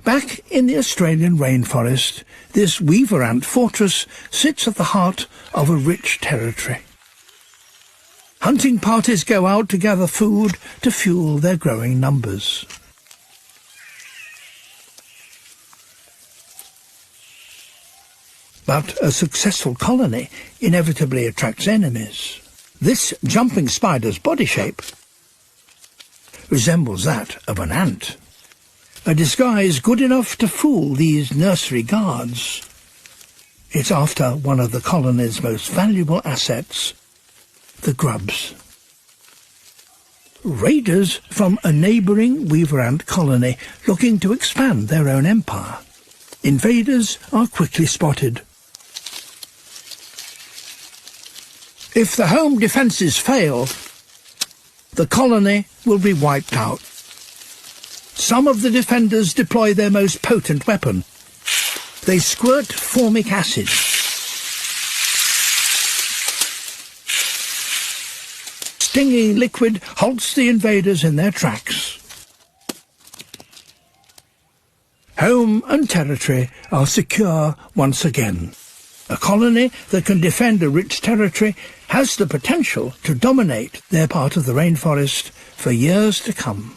Back in the Australian rainforest, this weaver ant fortress sits at the heart of a rich territory. Hunting parties go out to gather food to fuel their growing numbers. But a successful colony inevitably attracts enemies. This jumping spider's body shape resembles that of an ant, a disguise good enough to fool these nursery guards. It's after one of the colony's most valuable assets, the grubs. Raiders from a neighbouring weaver ant colony looking to expand their own empire. Invaders are quickly spotted. If the home defences fail, the colony will be wiped out. Some of the defenders deploy their most potent weapon. They squirt formic acid. Stinging liquid halts the invaders in their tracks. Home and territory are secure once again. A colony that can defend a rich territory has the potential to dominate their part of the rainforest for years to come.